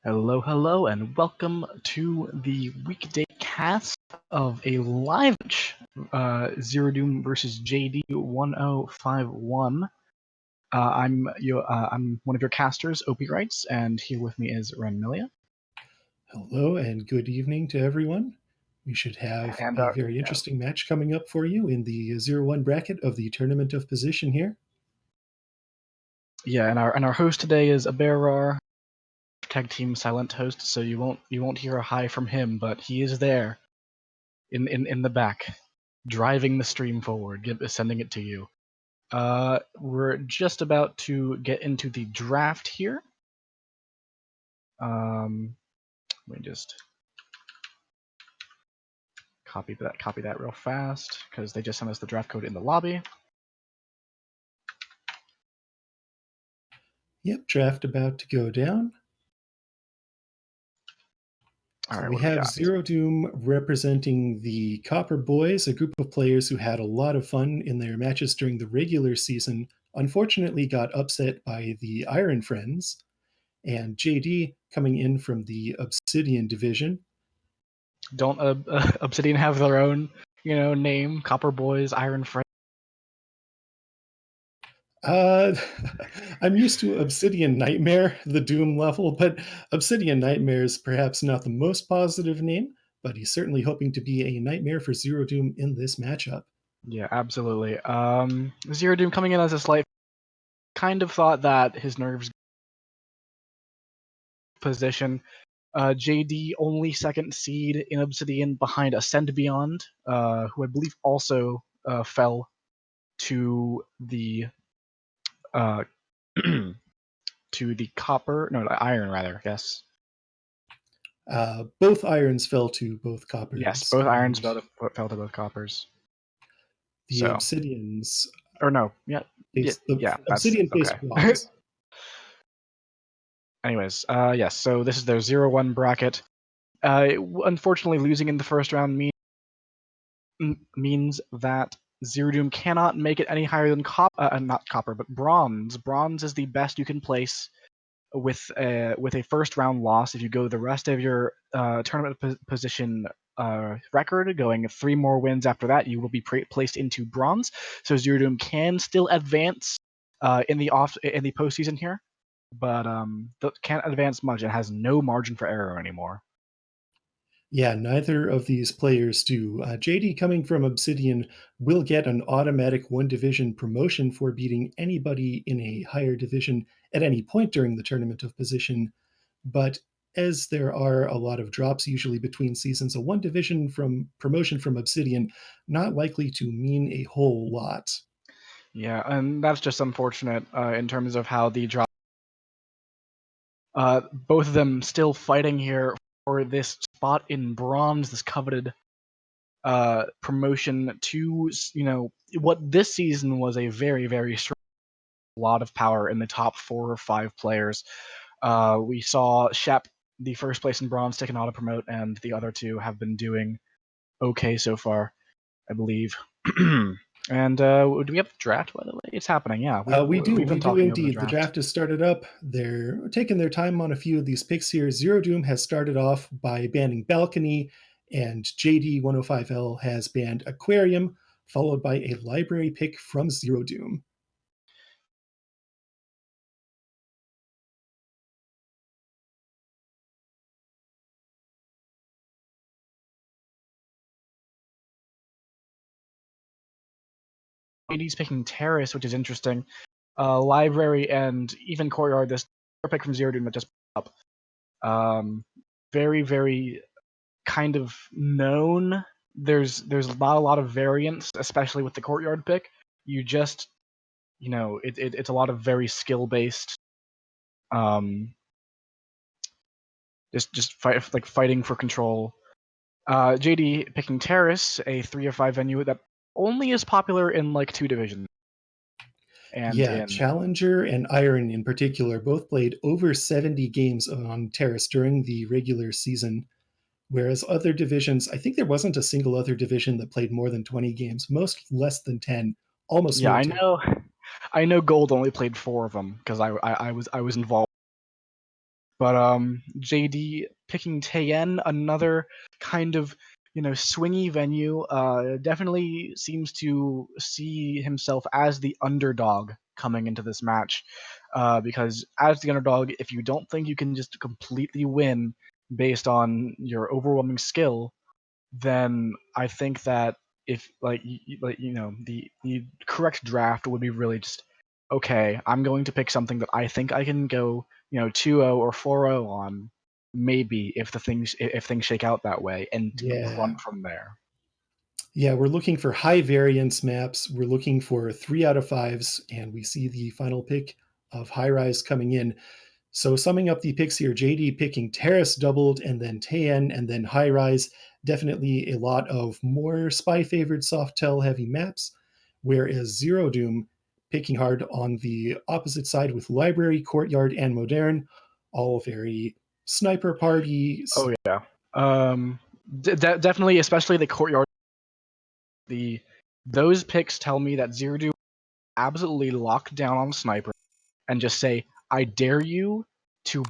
Hello, hello, and welcome to the weekday cast of a live match, Zerodoom versus jd105l. I'm one of your casters, Opie Wrights, and here with me is Renmilia. Hello and good evening to everyone. We should have And a very interesting match coming up for you in the 0-1 bracket of the Tournament of Position here. our host today is Aberar, tag team silent host, so you won't hear a hi from him, but he is there in the back, driving the stream forward, sending it to you. We're just about to get into the draft here. Let me just copy that real fast because they just sent us the draft code in the lobby. Yep, draft about to go down. All right, we have Zerodoom representing the Copper Boys, a group of players who had a lot of fun in their matches during the regular season, unfortunately got upset by the Iron Friends, and JD coming in from the Obsidian division. Don't Obsidian have their own, name? Copper Boys, Iron Friends. I'm used to Obsidian Nightmare, the Doom level, but Obsidian Nightmare is perhaps not the most positive name, but he's certainly hoping to be a nightmare for Zerodoom in this matchup. Yeah, absolutely. Zerodoom coming in as a slight, kind of thought that his nerves position. JD only second seed in Obsidian behind Ascend Beyond, who I believe also fell to the to the iron rather. Yes. Both irons fell to both coppers. Yes, both irons fell to both coppers. The Obsidians. Or no, yeah. Obsidian that's faced bronze. Anyways, yes. So this is their 0-1 bracket. Unfortunately, losing in the first round means that Zerodoom cannot make it any higher than not copper, but bronze. Bronze is the best you can place with a first round loss. If you go the rest of your tournament position record, going 3 more wins after that, you will be placed into bronze. So Zerodoom can still advance in the postseason here, but can't advance much. It has no margin for error anymore. Yeah, neither of these players do. JD, coming from Obsidian, will get an automatic one division promotion for beating anybody in a higher division at any point during the Tournament of Position. But as there are a lot of drops usually between seasons, a one division from promotion from Obsidian not likely to mean a whole lot. Yeah, and that's just unfortunate in terms of how the drop. Both of them still fighting here for this spot in bronze, this coveted promotion to, what this season was a very, very strong, lot of power in the top 4 or 5 players. We saw Shep, the first place in bronze, take an auto promote, and the other two have been doing okay so far, I believe. And do we have the draft, by the way? It's happening, yeah. We do indeed. The The draft has started up. They're taking their time on a few of these picks here. Zerodoom has started off by banning Balcony, and jd105l has banned Aquarium, followed by a library pick from Zerodoom. JD's picking Terrace, which is interesting. Library and even Courtyard, this pick from Zerodoom that just popped up. Very, very kind of known. There's not a lot of variance, especially with the Courtyard pick. You just, it's a lot of very skill based. Just fighting for control. JD picking Terrace, a 3 or 5 venue that only is popular in like 2 divisions. And Challenger and Iron in particular both played over 70 games on Terrace during the regular season, whereas other divisions, I think there wasn't a single other division that played more than 20 games, most less than 10, almost yeah, no. I know Gold only played 4 of them because I was involved. But JD picking Tayen, another kind of swingy venue, definitely seems to see himself as the underdog coming into this match. Because as the underdog, if you don't think you can just completely win based on your overwhelming skill, then I think that if the correct draft would be really just, okay, I'm going to pick something that I think I can go 2-0 or 4-0 on, maybe if things shake out that way, and Yeah. run from there. Yeah, we're looking for high variance maps. We're looking for 3 out of 5s, and we see the final pick of High Rise coming in. So summing up the picks here, JD picking Terrace doubled, and then Tayen, and then High Rise. Definitely a lot of more spy favored Softel heavy maps, whereas Zero Doom picking hard on the opposite side with Library, Courtyard, and Modern, all very sniper party. Oh yeah, definitely, especially the courtyard. Those picks tell me that Zero Doom absolutely locked down on sniper and just say, I dare you to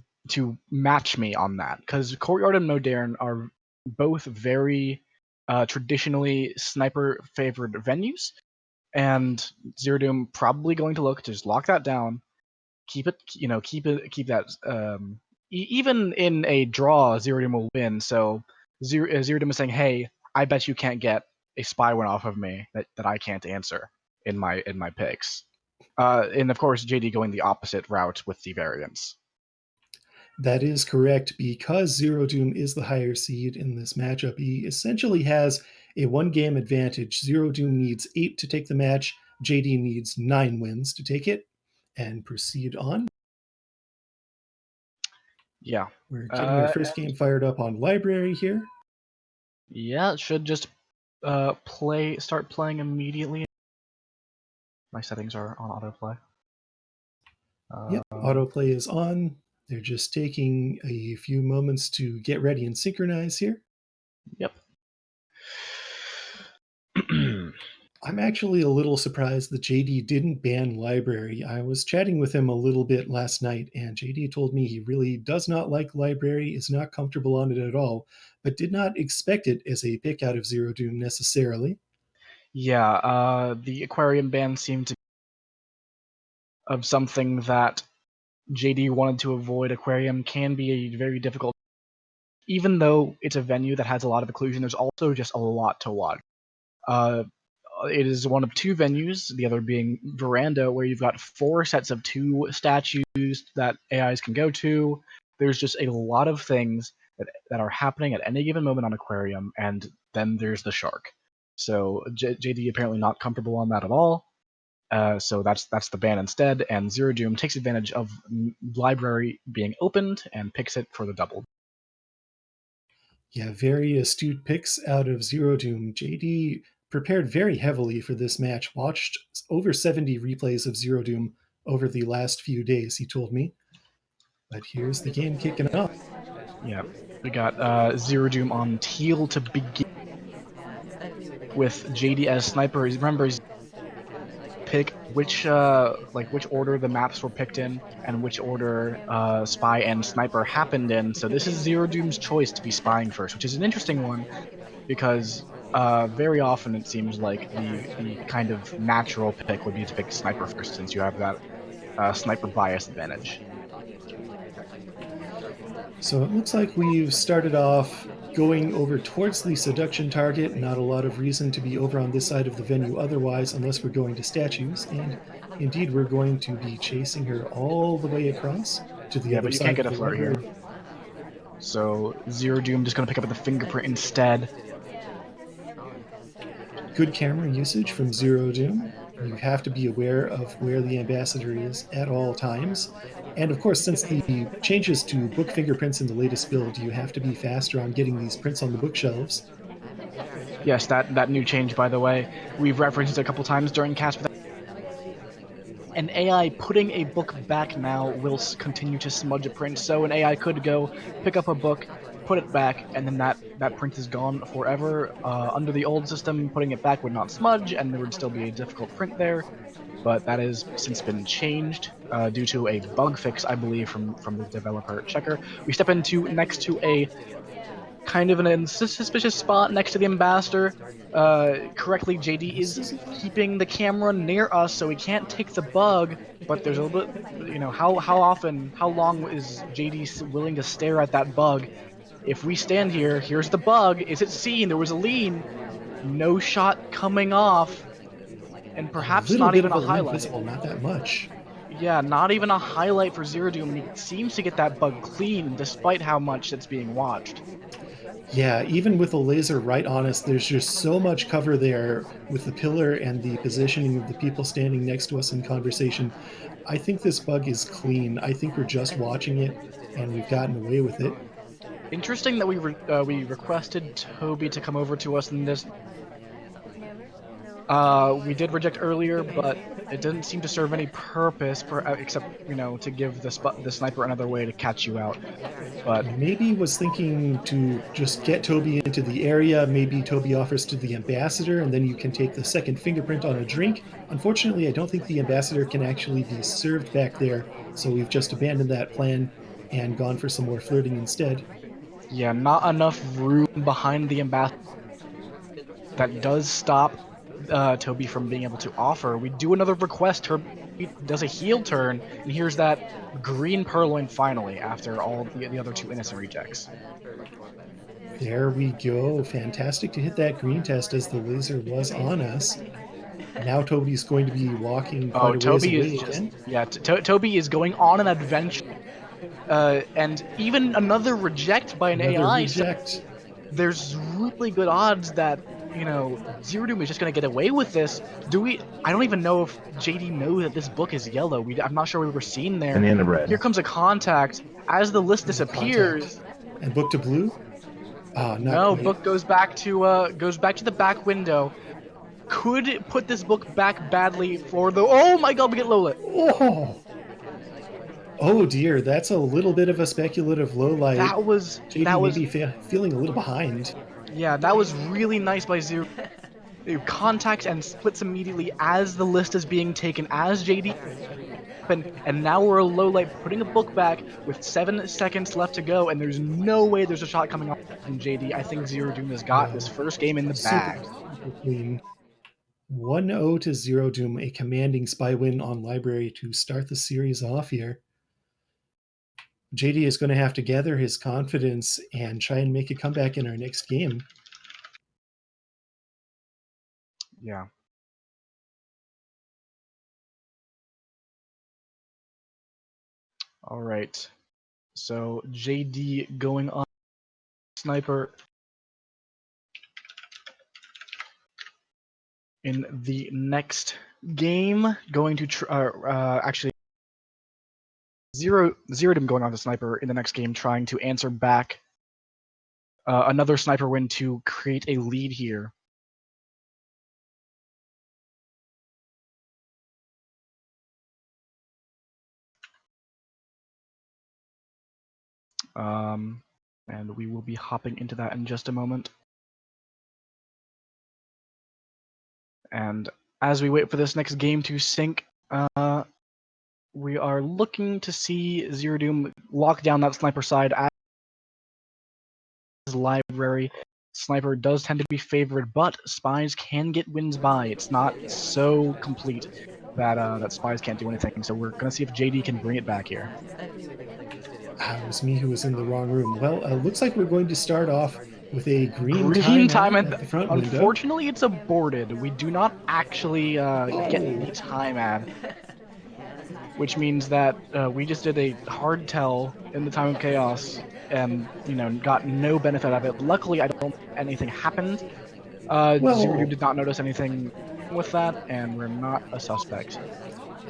match me on that, because Courtyard and Modern are both very traditionally sniper favored venues, and Zero Doom probably going to look to just lock that down, keep it, keep that. Even in a draw, Zero Doom will win. So Zero Doom is saying, hey, I bet you can't get a spy one off of me that I can't answer in my picks. And of course, JD going the opposite route with the variants. That is correct. Because Zero Doom is the higher seed in this matchup, he essentially has a 1 game advantage. Zero Doom needs 8 to take the match, JD needs 9 wins to take it, and proceed on. Yeah. We're getting our first game fired up on Library here. Yeah, it should just start playing immediately. My settings are on autoplay. Yep, autoplay is on. They're just taking a few moments to get ready and synchronize here. Yep. I'm actually a little surprised that JD didn't ban Library. I was chatting with him a little bit last night, and JD told me he really does not like Library, is not comfortable on it at all, but did not expect it as a pick out of Zero Doom necessarily. Yeah, the aquarium ban seemed to be of something that JD wanted to avoid. Aquarium can be a very difficult, even though it's a venue that has a lot of occlusion. There's also just a lot to watch. Uh, it is one of 2 venues, the other being Veranda, where you've got 4 sets of 2 statues that AIs can go to. There's just a lot of things that are happening at any given moment on Aquarium, and then there's the shark. So JD apparently not comfortable on that at all. So that's the ban instead, and Zero Doom takes advantage of Library being opened and picks it for the double. Yeah, very astute picks out of Zero Doom. JD prepared very heavily for this match, watched over 70 replays of Zero Doom over the last few days, he told me. But here's the game kicking off. Yeah, we got Zero Doom on teal to begin with JD as sniper. Remember, he's pick which order the maps were picked in and which order spy and sniper happened in. So this is Zero Doom's choice to be spying first, which is an interesting one because very often it seems like the kind of natural pick would be to pick sniper first, since you have that sniper bias advantage. So it looks like we've started off going over towards the seduction target. Not a lot of reason to be over on this side of the venue otherwise, unless we're going to statues. And indeed, we're going to be chasing her all the way across to the Yeah, other but you can't side get of a the flirt library. here. So Zero Doom just gonna pick up the fingerprint instead. Good camera usage from Zero Doom. You have to be aware of where the ambassador is at all times. And of course, since the changes to book fingerprints in the latest build, you have to be faster on getting these prints on the bookshelves. Yes, that new change, by the way, we've referenced it a couple times during cast. An AI putting a book back now will continue to smudge a print. So an AI could go pick up a book, put it back, and then that print is gone forever. Under the old system, putting it back would not smudge, and there would still be a difficult print there. but that has since been changed due to a bug fix, I believe, from the developer checker. We step into next to a kind of an suspicious spot next to the ambassador. Correctly, JD is keeping the camera near us, so we can't take the bug. But there's a little bit, how long is JD willing to stare at that bug? If we stand here, here's the bug. Is it seen? There was a lean. No shot coming off, and A perhaps little not bit even of a a lean highlight. visible, not that much. Yeah, not even a highlight for Zerodoom, and he seems to get that bug clean despite how much it's being watched. Yeah, even with a laser right on us, there's just so much cover there with the pillar and the positioning of the people standing next to us in conversation. I think this bug is clean. I think we're just watching it and we've gotten away with it. Interesting that we requested Toby to come over to us in this. We did reject earlier, but it didn't seem to serve any purpose except to give the sniper another way to catch you out. But Maybe was thinking to just get Toby into the area. Maybe Toby offers to the ambassador, and then you can take the second fingerprint on a drink. Unfortunately, I don't think the ambassador can actually be served back there, so we've just abandoned that plan and gone for some more flirting instead. yeah, not enough room behind the ambassador. That does stop Toby from being able to offer. We do another request. Toby does a heel turn, and here's that green purloin finally after all the other two innocent rejects. There we go. Fantastic to hit that green test as the laser was on us. Now Toby's going to be walking Oh, quite a ways Toby is away just again. yeah. Toby is going on an adventure, and even another reject by an Another AI. So reject. there's really good odds that Zero Doom is just gonna get away with this. Do we? I don't even know if JD knows that this book is yellow. I'm not sure we were seen there. Banana bread. Here comes a contact as the list Contact. disappears. And book to blue? Ah, not No, quite. book goes back to the back window. Could put this book back badly for the. Oh my God, we get low lit. Oh! Oh dear, that's a little bit of a speculative low light. That was JD maybe feeling a little behind. yeah, that was really nice by Zero. Contact and splits immediately as the list is being taken as JD. And now we're a low light, putting a book back with 7 seconds left to go, and there's no way there's a shot coming off from JD. I think Zero Doom has got this first game in the Super, bag. super clean. 1-0 to Zero Doom, a commanding spy win on Library to start the series off here. JD is going to have to gather his confidence and try and make a comeback in our next game. Yeah. All right. So JD going on sniper in the next game, going to actually Zero Doom going on the sniper in the next game, trying to answer back another sniper win to create a lead here. And we will be hopping into that in just a moment. And as we wait for this next game to sync, we are looking to see Zero Doom lock down that sniper side as Library. Sniper does tend to be favored, but spies can get wins by. It's not so complete that that spies can't do anything. So we're gonna see if JD can bring it back here. It was me who was in the wrong room. Well, looks like we're going to start off with a green Green time at the front window. Unfortunately, it's aborted. We do not actually get the time ad, which means that we just did a hard tell in the time of chaos and got no benefit out of it. Luckily, I don't think anything happened. Zero Doom did not notice anything with that, and we're not a suspect.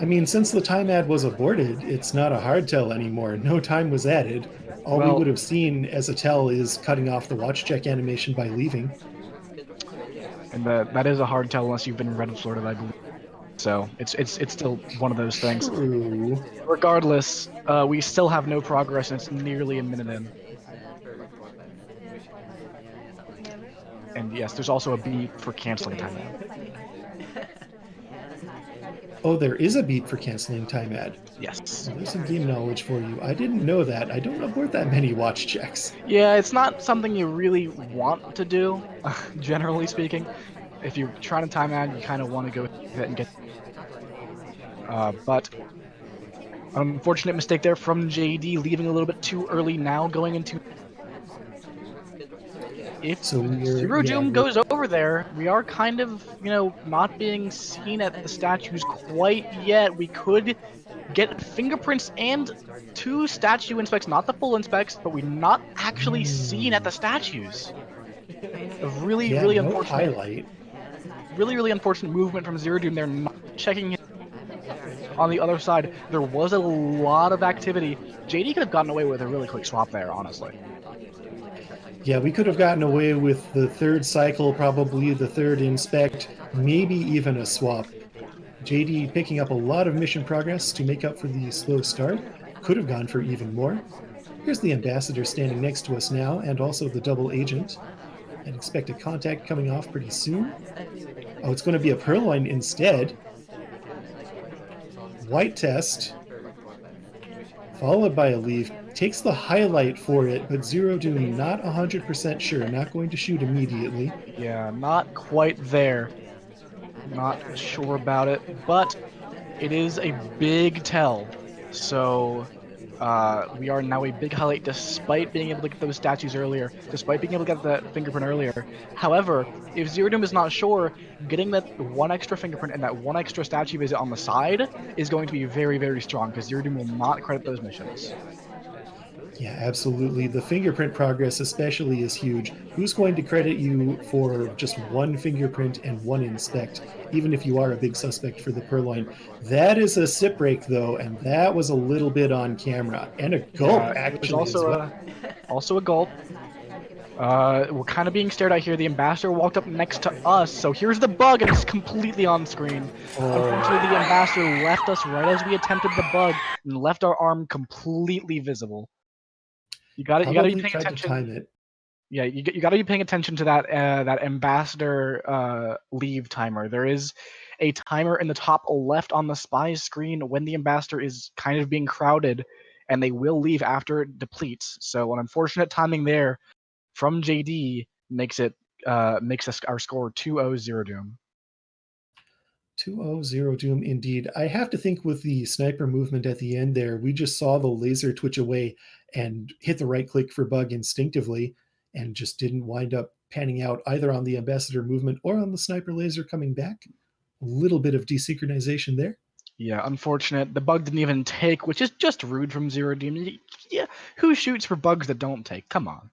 I mean, since the time ad was aborted, it's not a hard tell anymore. No time was added. All we would have seen as a tell is cutting off the watch check animation by leaving. And that is a hard tell unless you've been red flirted, I believe. So it's still one of those things. True. Regardless, we still have no progress, and it's nearly a minute in. And yes, there's also a B for canceling timeout. Oh, there is a beat for canceling time ad. Yes. Well, there's some game knowledge for you. I didn't know that. I don't abort that many watch checks. Yeah, it's not something you really want to do, generally speaking. If you're trying to time ad, you kind of want to go with it and get. But unfortunate mistake there from JD, leaving a little bit too early now, going into. If So Zero Doom we're goes over there, we are kind of, not being seen at the statues quite yet. We could get fingerprints and 2 statue inspects, not the full inspects, but we're not actually seen at the statues. A really, yeah, really no unfortunate, highlight. really, really unfortunate movement from Zero Doom. They're not checking it on the other side. There was a lot of activity. JD could have gotten away with a really quick swap there, honestly. Yeah, we could have gotten away with the third cycle, probably the third inspect, maybe even a swap. JD picking up a lot of mission progress to make up for the slow start. Could have gone for even more. Here's the ambassador standing next to us now, and also the double agent. I'd expect a contact coming off pretty soon. Oh, it's going to be a purloin instead. White test, followed by a leave. Takes the highlight for it, but Zero Doom not 100% sure. Not going to shoot immediately. Yeah, not quite there. Not sure about it, but it is a big tell. So we are now a big highlight despite being able to get those statues earlier, despite being able to get that fingerprint earlier. However, if Zero Doom is not sure, getting that 1 extra fingerprint and that 1 extra statue visit on the side is going to be very, very strong because Zero Doom will not credit those missions. Yeah, absolutely. The fingerprint progress, especially, is huge. Who's going to credit you for just 1 fingerprint and 1 inspect, even if you are a big suspect for the purloin? That is a sip break, though, and that was a little bit on camera. And a gulp, Yeah, it was actually, as well. also a gulp. We're kind of being stared at here. The ambassador walked up next to us, so here's the bug, and it's completely on screen. Unfortunately, the ambassador left us right as we attempted the bug and left our arm completely visible. You gotta be Probably paying tried to attention. time it. Yeah, you gotta be paying attention to that ambassador leave timer. There is a timer in the top left on the spy's screen when the ambassador is kind of being crowded, and they will leave after it depletes. So an unfortunate timing there from JD makes us our score 2-0 Zero Doom. 2-0 Doom, indeed. I have to think with the sniper movement at the end there, we just saw the laser twitch away and hit the right click for bug instinctively and just didn't wind up panning out either on the ambassador movement or on the sniper laser coming back. A little bit of desynchronization there. Yeah, unfortunate. The bug didn't even take, which is just rude from Zero Doom. Yeah, who shoots for bugs that don't take? Come on.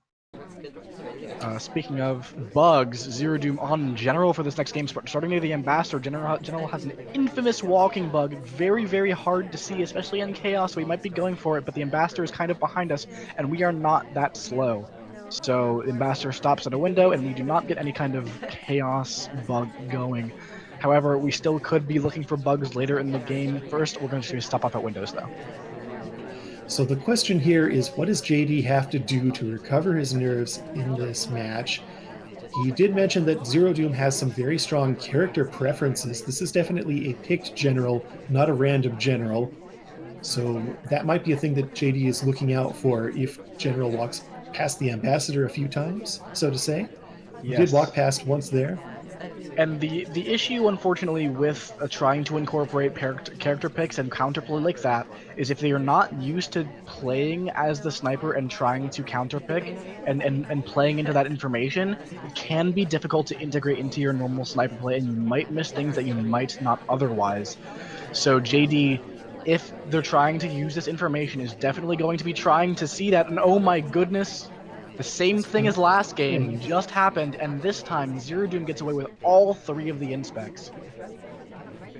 Speaking of bugs, Zero Doom on General for this next game, starting near the Ambassador. General has an infamous walking bug, very, very hard to see, especially in Chaos, so we might be going for it, but the Ambassador is kind of behind us, and we are not that slow. So the Ambassador stops at a window, and we do not get any kind of Chaos bug going. However, we still could be looking for bugs later in the game. First, we're going to stop off at windows, though. So the question here is, what does JD have to do to recover his nerves in this match? He did mention that Zero Doom has some very strong character preferences. This is definitely a picked general, not a random general. So that might be a thing that JD is looking out for if General walks past the ambassador a few times, so to say. He did walk Yes. past once there. And the issue, unfortunately, with trying to incorporate character picks and counterplay like that is if they are not used to playing as the sniper and trying to counterpick and playing into that information, it can be difficult to integrate into your normal sniper play, and you might miss things that you might not otherwise. So JD, if they're trying to use this information, is definitely going to be trying to see that, and oh my goodness, the same thing as last game Okay. just happened, and this time Zero Doom gets away with all 3 of the inspects.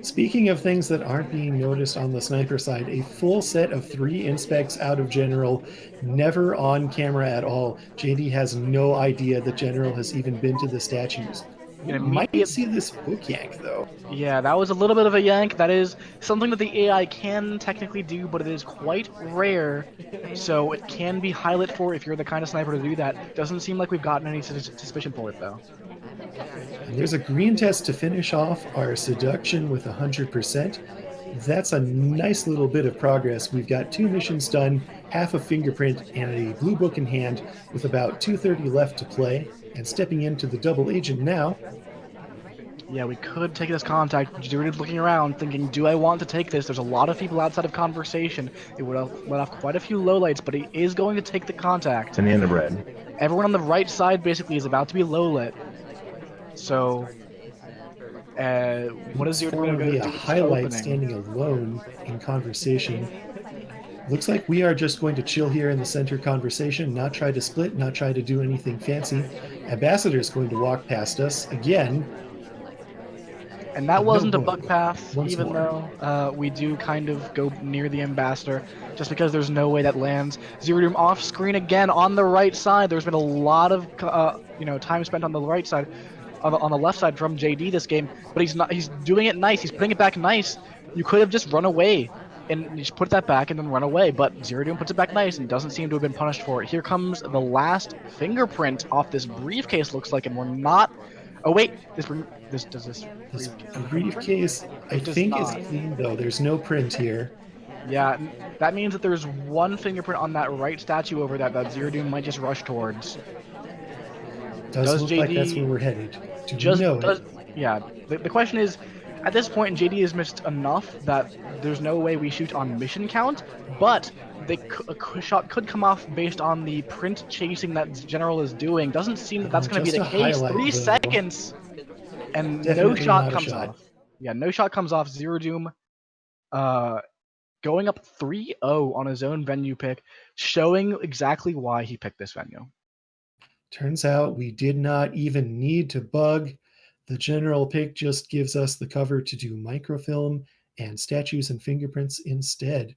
Speaking of things that aren't being noticed on the sniper side, a full set of 3 inspects out of General, never on camera at all. JD has no idea that General has even been to the statues. An Might immediate, see this hook yank, though. yeah, that was a little bit of a yank. That is something that the AI can technically do, but it is quite rare. So it can be highlight for if you're the kind of sniper to do that. Doesn't seem like we've gotten any suspicion for it though. And there's a green test to finish off our seduction with 100%. That's a nice little bit of progress. We've got 2 missions done, half a fingerprint, and a blue book in hand with about 230 left to play. And stepping into the double agent now. Yeah, we could take this contact. Zerodoom's looking around, thinking, do I want to take this? There's a lot of people outside of conversation. It would have let off quite a few lowlights, but he is going to take the contact. Banana bread. Everyone on the right side basically is about to be low lit. So, what is Looks Zerodoom going formerly to a do with this highlight opening? standing alone in conversation. Looks like we are just going to chill here in the center conversation, not try to split, not try to do anything fancy. Ambassador's going to walk past us again. And that And no wasn't a bug bug path, once even more. though we do kind of go near the Ambassador, just because there's no way that lands. Zerodoom off screen again on the right side. There's been a lot of time spent on the right side, on the left side from JD this game, but he's not. He's doing it nice. He's putting it back nice. You could have just run away and just put that back and then run away, but Zerodoom puts it back nice and doesn't seem to have been punished for it. Here comes the last fingerprint off this briefcase, looks like, and we're not. Oh wait, does this This fingerprint? briefcase, I It does think, is not. clean though. There's no print here. Yeah, that means that there's one fingerprint on that right statue over that Zerodoom might just rush towards. Does Does look like that's where JD we're headed. Do we just know does? it? Yeah. The question is, at this point, JD has missed enough that there's no way we shoot on mission count, but a shot could come off based on the print chasing that General is doing. Doesn't seem that that's going to be Just the a case. highlight 3 seconds, and no Definitely shot not a comes shot. off. Yeah, no shot comes off. Zerodoom, going up 3-0 on his own venue pick, showing exactly why he picked this venue. Turns out we did not even need to bug. The general pick just gives us the cover to do microfilm and statues and fingerprints instead.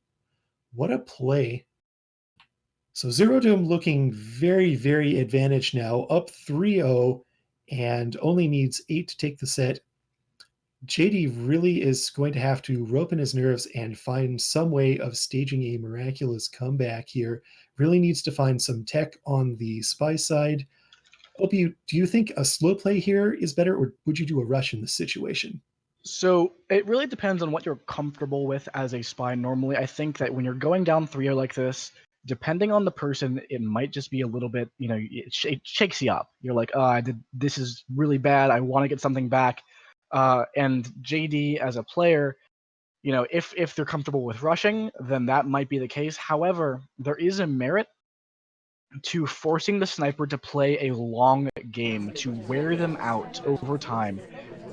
What a play. So Zero Doom looking very, very advantaged now, up 3-0 and only needs 8 to take the set. JD really is going to have to rope in his nerves and find some way of staging a miraculous comeback here. Really needs to find some tech on the spy side. Opie, do you think a slow play here is better, or would you do a rush in this situation? So it really depends on what you're comfortable with as a spy. Normally, I think that when you're going down 3-0 like this, depending on the person, it might just be a little bit, it shakes you up. You're like, oh, this is really bad. I want to get something back. And JD as a player, if they're comfortable with rushing, then that might be the case. However, there is a merit to forcing the sniper to play a long game, to wear them out over time.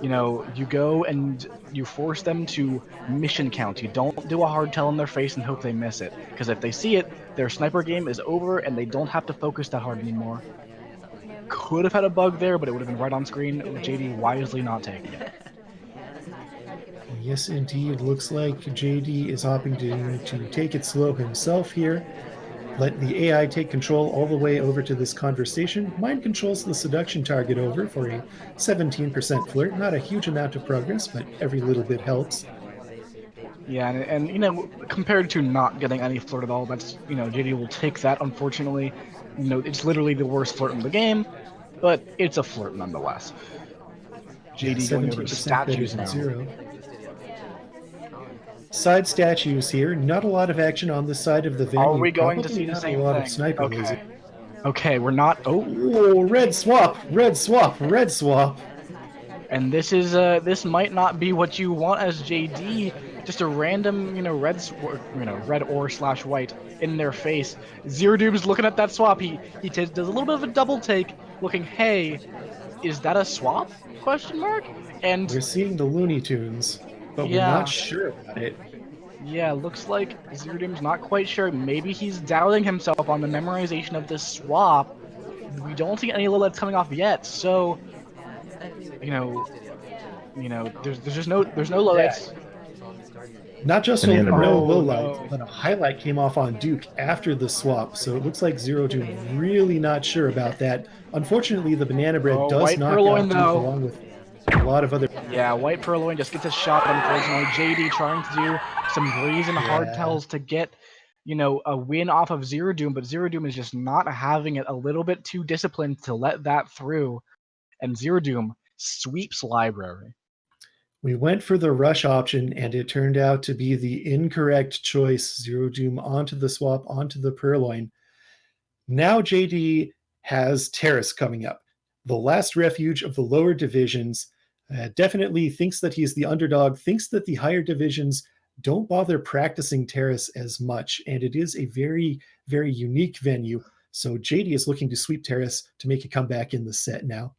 You go and you force them to mission count. You don't do a hard tell in their face and hope they miss it, because if they see it, their sniper game is over and they don't have to focus that hard anymore. Could have had a bug there, but it would have been right on screen. JD wisely not taking it. Yes, indeed. Looks like JD is opting to take it slow himself here. Let the AI take control all the way over to this conversation. Mind controls the seduction target over for a 17% flirt. Not a huge amount of progress, but every little bit helps. Yeah, and compared to not getting any flirt at all, that's JD will take that. Unfortunately, it's literally the worst flirt in the game, but it's a flirt nonetheless. Yeah, JD going over to 17% better statues than now. 0. Side statues here. Not a lot of action on this side of the venue. Are we going to Probably see the not a same lot thing? of sniper lasers. Okay, we're not. Oh, Oh, red swap, red swap, red swap. and this might not be what you want as JD. Just a random, red or slash white in their face. Zerodoom's looking at that swap. He does a little bit of a double take, looking, hey, is that a swap? Question mark. And We're seeing the Looney Tunes, but we're not yeah, sure about it. yeah, looks like Zerodoom's not quite sure. Maybe he's doubting himself on the memorization of this swap. We don't see any Liliths coming off yet, so there's just there's no Liliths. Not just a Banana bread. no Oh low light, no. but a highlight came off on Duke after the swap, so it looks like Zero Doom really not sure about that. Unfortunately, the banana bread Oh, does white knock purloin out Duke though. along with a lot of other. Yeah, white purloin just gets a shot. Unfortunately, JD trying to do some brazen hard tells to get a win off of Zero Doom, but Zero Doom is just not having it. A little bit too disciplined to let that through. and Zero Doom sweeps Library. We went for the rush option, and it turned out to be the incorrect choice. Zero Doom onto the swap, onto the Purloin. Now JD has Terrace coming up, the last refuge of the lower divisions. Definitely thinks that he's the underdog, thinks that the higher divisions don't bother practicing Terrace as much, and it is a very, very unique venue. So JD is looking to sweep Terrace to make a comeback in the set now.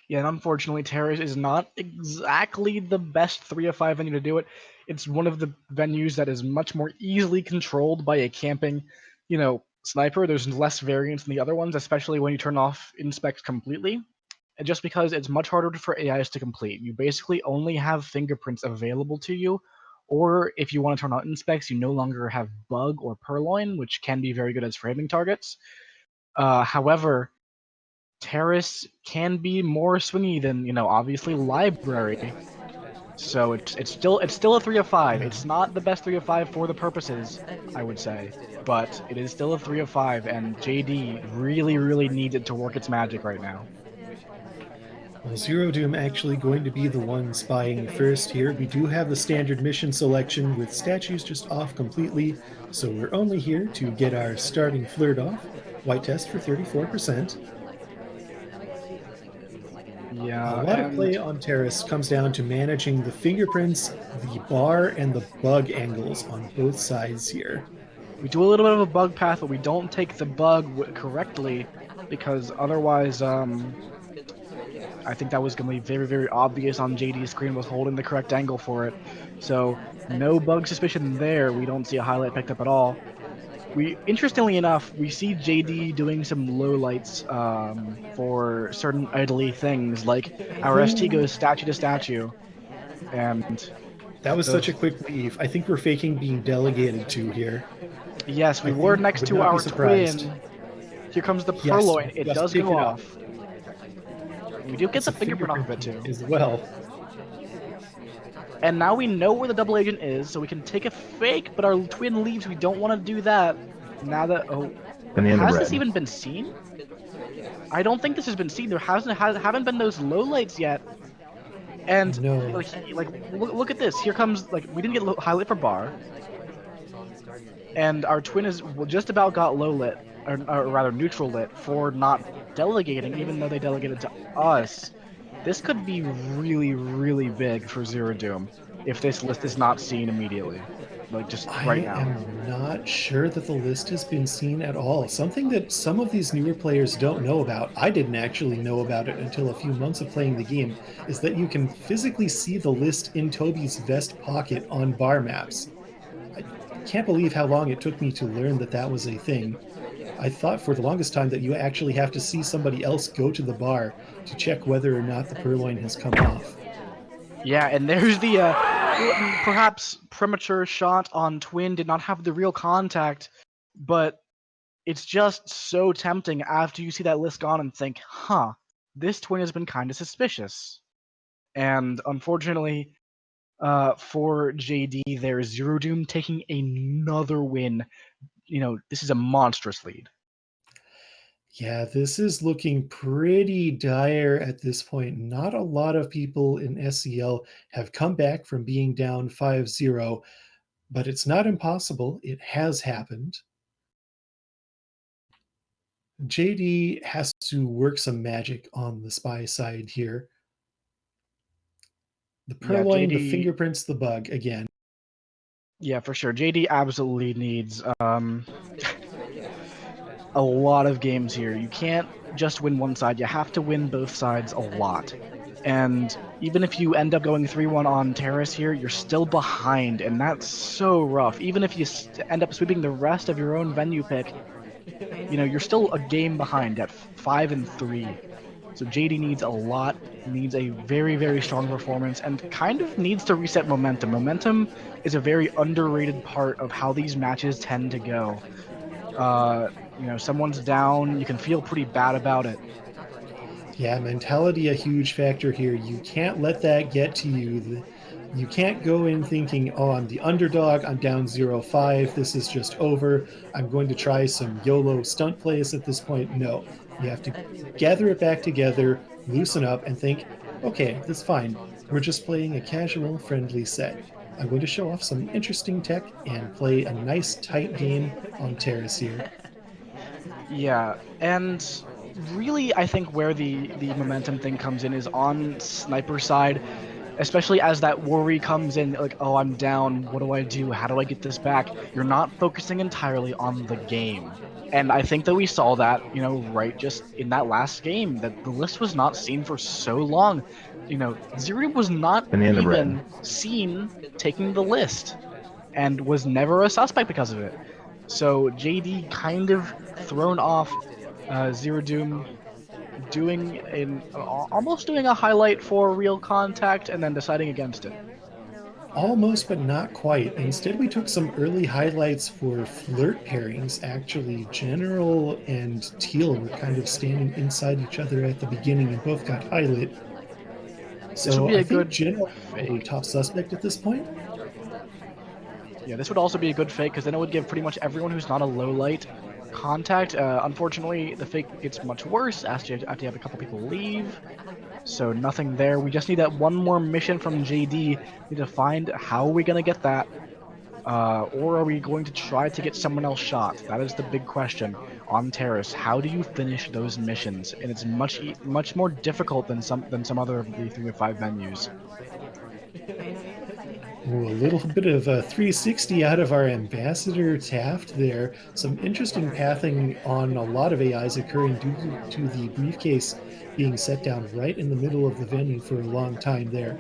Yeah, and unfortunately, Terrace is not exactly the best 3 of 5 venue to do it. It's one of the venues that is much more easily controlled by a camping, sniper. There's less variance than the other ones, especially when you turn off inspect completely. And just because it's much harder for AIs to complete. You basically only have fingerprints available to you, or if you want to turn on inspects, you no longer have bug or purloin, which can be very good as framing targets. However, Terrace can be more swingy than obviously Library. So it's still a 3 of 5. Yeah. It's not the best 3 of 5 for the purposes, I would say, but it is still a 3 of 5, and JD really, really needs it to work its magic right now. Well, Zero Doom actually going to be the one spying first here. We do have the standard mission selection with statues just off completely, so we're only here to get our starting flirt off. White test for 34%. A Yeah, lot of and play on Terrace comes down to managing the fingerprints, the bar, and the bug angles on both sides here. we do a little bit of a bug path, but we don't take the bug correctly because otherwise, I think that was going to be very, very obvious on JD's screen was holding the correct angle for it. So no bug suspicion there. We don't see a highlight picked up at all. Interestingly enough, we see JD doing some low lights for certain idly things, like our ST Oh, goes statue to statue, and that was ugh. such a quick leave. I think we're faking being delegated to here. Yes, we I were think next would to not be our surprised. twin. Here comes the Yes, purloin. It just does picked go it up. off. We do get It's the a fingerprint off of fingerprint it point too. as well. And now we know where the double agent is, so we can take a fake, but our twin leaves. We don't want to do that. Now that Banana has this bread. even been seen? I don't think this has been seen. There haven't been those low lights yet. And No. look at this. Here comes we didn't get highlight for bar, and our twin is just about got low lit, or rather neutral lit for not delegating, even though they delegated to us. This could be really, really big for Zero Doom if this list is not seen immediately, just right I now. am not sure that the list has been seen at all. Something that some of these newer players don't know about, I didn't actually know about it until a few months of playing the game, is that you can physically see the list in Toby's vest pocket on bar maps. I can't believe how long it took me to learn that that was a thing. I thought for the longest time that you actually have to see somebody else go to the bar to check whether or not the purloin has come off. Yeah, and there's the perhaps premature shot on Twin did not have the real contact, but it's just so tempting after you see that list gone and think, huh, this Twin has been kind of suspicious. And unfortunately, for JD, there's Zero Doom taking another win. This is a monstrous lead. Yeah, this is looking pretty dire at this point. Not a lot of people in SEL have come back from being down 5-0, but it's not impossible. It has happened. JD has to work some magic on the spy side here. The Yeah, purloin, the JD. fingerprints, the bug again. Yeah, for sure. JD absolutely needs a lot of games here. You can't just win one side. You have to win both sides a lot. And even if you end up going 3-1 on Terrace here, you're still behind, and that's so rough. Even if you end up sweeping the rest of your own venue pick, you're still a game behind at 5-3. So JD needs a lot, needs a very, very strong performance, and kind of needs to reset momentum. Momentum is a very underrated part of how these matches tend to go. Someone's down, you can feel pretty bad about it. Yeah, mentality a huge factor here. You can't let that get to you. You can't go in thinking, oh, I'm the underdog, I'm down 0-5, this is just over, I'm going to try some YOLO stunt plays at this point. No, you have to gather it back together, loosen up, and think, okay, that's fine. We're just playing a casual, friendly set. I'm going to show off some interesting tech and play a nice, tight game on Terrace here. Yeah, and really, I think where the momentum thing comes in is on sniper side, especially as that worry comes in, like, oh, I'm down. What do I do? How do I get this back? You're not focusing entirely on the game. And I think that we saw that, right just in that last game, that the list was not seen for so long. Zero was not Banana bread. even seen taking the list and was never a suspect because of it. So JD kind of thrown off Zero Doom almost doing a highlight for real contact and then deciding against it. Almost, but not quite. Instead, we took some early highlights for flirt pairings. Actually, General and Teal were kind of standing inside each other at the beginning and both got highlight. This would So be I a think good General is probably fake. top suspect at this point. Yeah, this would also be a good fake because then it would give pretty much everyone who's not a low light contact. Unfortunately, the fake gets much worse after you have a couple people leave. So nothing there. We just need that one more mission from JD. We need to find how are we gonna get that. Or are we going to try to get someone else shot? That is the big question on Terrace. How do you finish those missions? And it's much more difficult than some other of the 3 to 5 menus. Ooh, a little bit of a 360 out of our ambassador Taft there. Some interesting pathing on a lot of AIs occurring due to the briefcase being set down right in the middle of the venue for a long time there.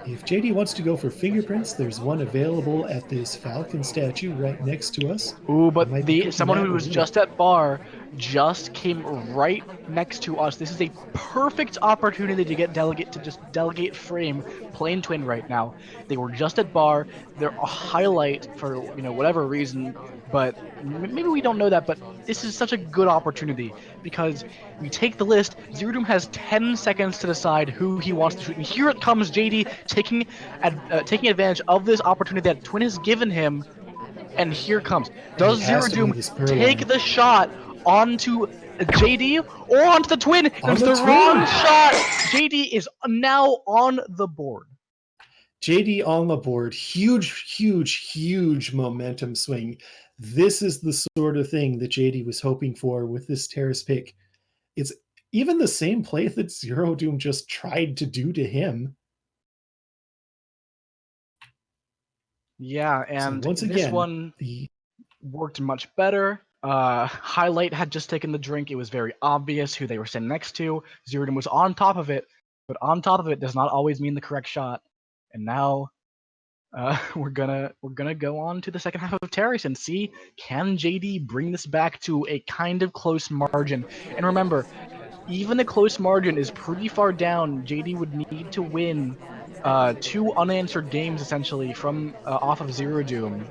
If JD wants to go for fingerprints, there's one available at this Falcon statue right next to us. Ooh, He but might be the taking someone that who or was what? just at bar just came right next to us. This is a perfect opportunity to get delegate to just delegate frame plane twin right now. They were just at bar. They're a highlight for whatever reason, but maybe we don't know that. But this is such a good opportunity because we take the list. Zero Doom has 10 seconds to decide who he wants to shoot, and here it comes. JD taking advantage of this opportunity that Twin has given him. And here comes. And it Does has Zero to be Doom this take Purloin. the shot onto JD or onto the Twin? And On it's the the wrong twin! shot. JD is now on the board. JD on the board. Huge, huge, huge momentum swing. This is the sort of thing that JD was hoping for with this Terrace pick. It's even the same play that Zero Doom just tried to do to him. Yeah, So and once this again, one the worked much better. Highlight had just taken the drink. It was very obvious who they were sitting next to. Zero Doom was on top of it, but on top of it does not always mean the correct shot. And now we're gonna go on to the second half of Terrace and see, can JD bring this back to a kind of close margin. And remember, even a close margin is pretty far down. JD would need to win 2 unanswered games essentially from off of Zero Doom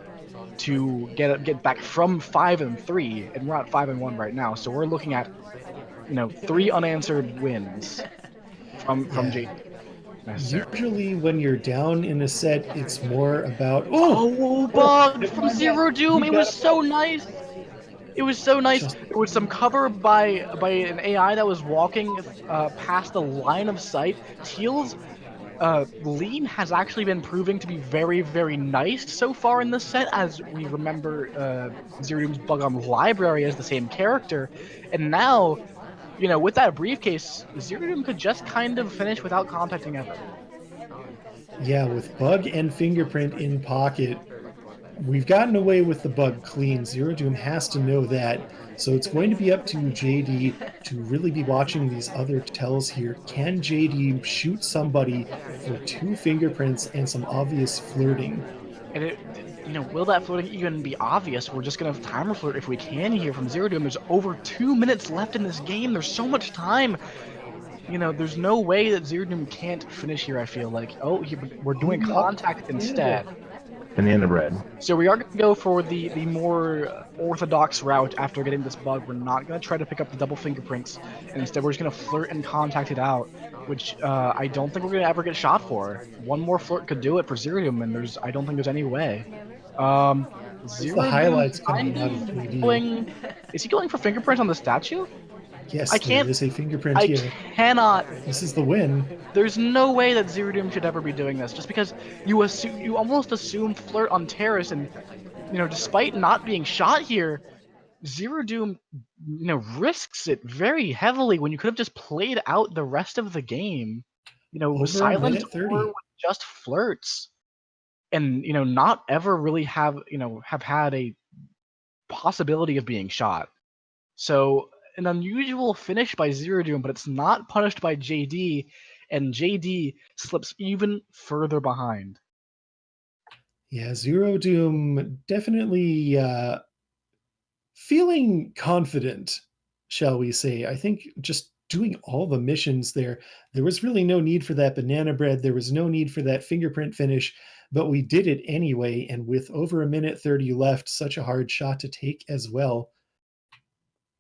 to get back from 5-3, and we're at 5-1 right now. So we're looking at 3 unanswered wins from yeah. JD necessary. Usually when you're down in a set, it's more about Oh, oh, bug never from mind that. Zero Doom! We It got was so nice. It was so nice. just There was some cover by an AI that was walking past the line of sight. Teal's lean has actually been proving to be very, very nice so far in this set, as we remember Zero Doom's bug on Library as the same character. And now, with that briefcase, Zero Doom could just kind of finish without contacting ever. yeah, with bug and fingerprint in pocket, we've gotten away with the bug clean. Zero Doom has to know that. So it's going to be up to JD to really be watching these other tells here. Can JD shoot somebody for 2 fingerprints and some obvious flirting? And will that floating even be obvious? We're just gonna timer flirt if we can here from Zero Doom. There's over 2 minutes left in this game. There's so much time. There's no way that Zero Doom can't finish here. I feel like, we're Oh, doing contact yeah. instead. Banana bread. So we are going to go for the more orthodox route after getting this bug. We're not going to try to pick up the double fingerprints, and instead we're just going to flirt and contact it out, which I don't think we're going to ever get shot for. One more flirt could do it for Zerodoom, and I don't think there's any way. It's the Zerodoom highlights coming out of JD. going. Is he going for fingerprints on the statue? Yes, I there can't. is a fingerprint I here. cannot. This is the win. There's no way that Zerodoom should ever be doing this, just because you almost assume flirt on Terrace, and despite not being shot here, Zerodoom risks it very heavily when you could have just played out the rest of the game. Over a Silent minute 30. or with just flirts, and not ever really have had a possibility of being shot. So an unusual finish by Zerodoom, but it's not punished by JD, and JD slips even further behind. Yeah, Zerodoom definitely feeling confident, shall we say. I think just doing all the missions there was really no need for that banana bread. There was no need for that fingerprint finish, but we did it anyway. And with over a minute 30 left, such a hard shot to take as well.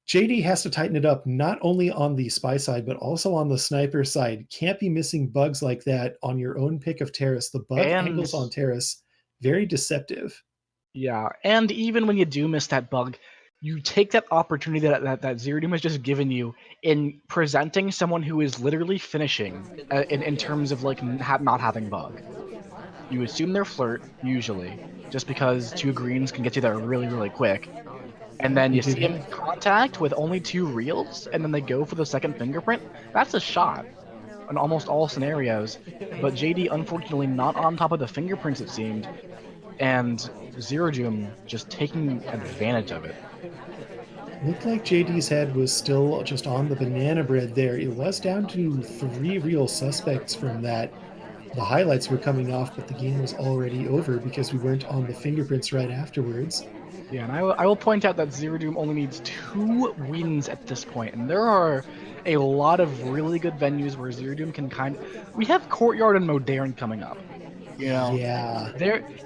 JD has to tighten it up not only on the spy side, but also on the sniper side. Can't be missing bugs like that on your own pick of Terrace. The bug angles on Terrace, very deceptive. Yeah, and even when you do miss that bug, you take that opportunity that Zerodoom has just given you in presenting someone who is literally finishing in terms of not having bug. You assume they're flirt, usually, just because 2 greens can get you there really, really quick. And then you see them in contact with only 2 reels, and then they go for the second fingerprint. That's a shot in almost all scenarios. But JD, unfortunately, not on top of the fingerprints, it seemed, and Zerodoom just taking advantage of it. Looked like JD's head was still just on the banana bread there. It was down to 3 real suspects from that. The highlights were coming off, but the game was already over because we weren't on the fingerprints right afterwards. Yeah, and I will point out that Zerodoom only needs 2 wins at this point, and there are a lot of really good venues where Zerodoom can we have Courtyard and Modern coming up. Yeah.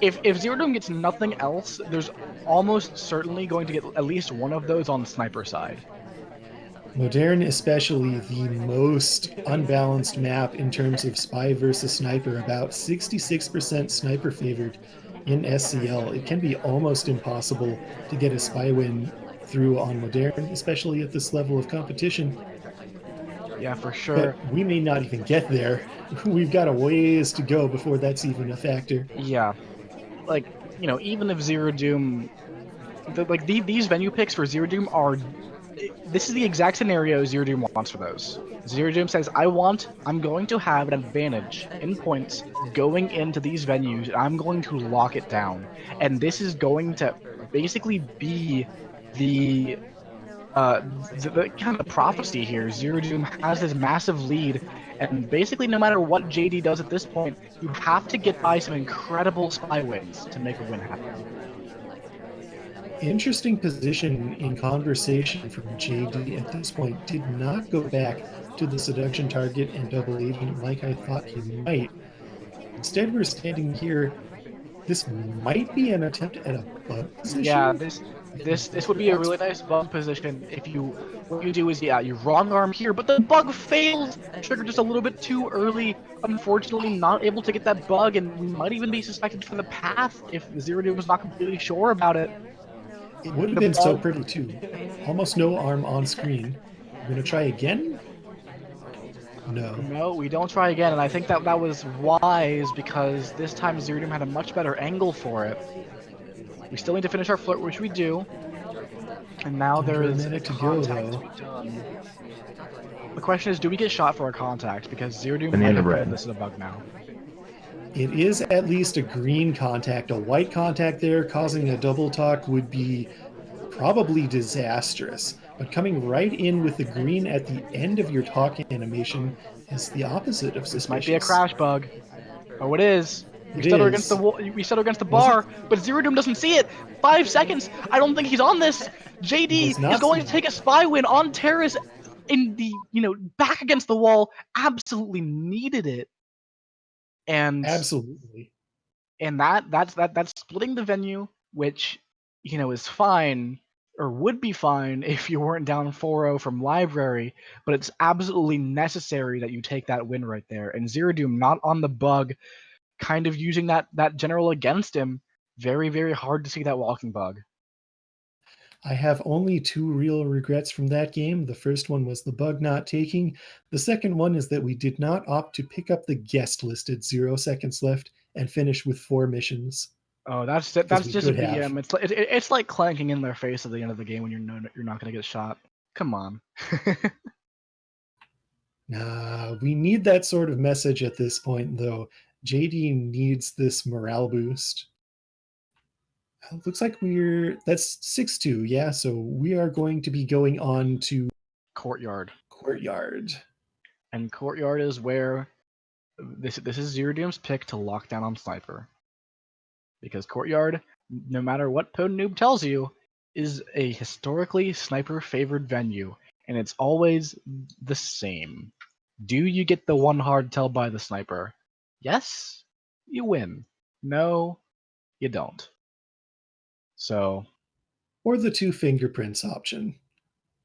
If Zerodoom gets nothing else, there's almost certainly going to get at least one of those on sniper side. Modern, especially the most unbalanced map in terms of spy versus sniper, about 66% sniper favored in SCL. It can be almost impossible to get a spy win through on Modern, especially at this level of competition. Yeah, for sure. But we may not even get there. We've got a ways to go before that's even a factor. Yeah. Even if Zerodoom... these venue picks for Zerodoom are... This is the exact scenario Zerodoom wants for those. Zerodoom says, I'm going to have an advantage in points going into these venues, and I'm going to lock it down. And this is going to basically be the kind of prophecy here. Zerodoom has this massive lead, and basically no matter what JD does at this point, you have to get by some incredible spy wins to make a win happen. Interesting position in conversation from JD at this point. Did not go back to the seduction target and double agent like I thought he might. Instead, we're standing here. This might be an attempt at a bug position. Yeah, this would be a really nice bug position if what you do is you wrong arm here, but the bug fails. Trigger just a little bit too early. Unfortunately, not able to get that bug, and we might even be suspected for the path if Zerodoom was not completely sure about it. It would have been so pretty too. Almost no arm on screen. We're gonna try again? No, we don't try again, and I think that was wise because this time Zerodoom had a much better angle for it. We still need to finish our flirt, which we do. And now there is a contact to be done. The question is, do we get shot for a contact? Because Zerodoom might have put this as a bug now. It is at least a green contact. A white contact there causing a double talk would be probably disastrous. But coming right in with the green at the end of your talk animation is the opposite of suspicious. This might be a crash bug. Oh, it is. We stutter against the wall. We stutter against the bar, but Zerodoom doesn't see it. 5 seconds. I don't think he's on this. JD is going to take a spy win on Terrace in the back against the wall. Absolutely needed it. And absolutely. And that's splitting the venue, which is fine or would be fine if you weren't down 4-0 from library, but it's absolutely necessary that you take that win right there. And zerodoom not on the bug, kind of using that general against him. Very, very hard to see that walking bug. I have only 2 real regrets from that game. The first one was the bug not taking. The second one is that we did not opt to pick up the guest list at 0 seconds left and finish with 4 missions. Oh, that's Because we just could have. BM. It's like clanking in their face at the end of the game when you're not gonna get shot. Come on. Nah, we need that sort of message at this point, though. JD needs this morale boost. Looks like that's 6-2, yeah. So we are going to be going on to Courtyard. And Courtyard is where this is zerodoom's pick to lock down on sniper. Because Courtyard, no matter what PodNoob tells you, is a historically sniper-favored venue, and it's always the same. Do you get the one hard tell by the sniper? Yes, you win. No, you don't. So, or the 2 fingerprints option.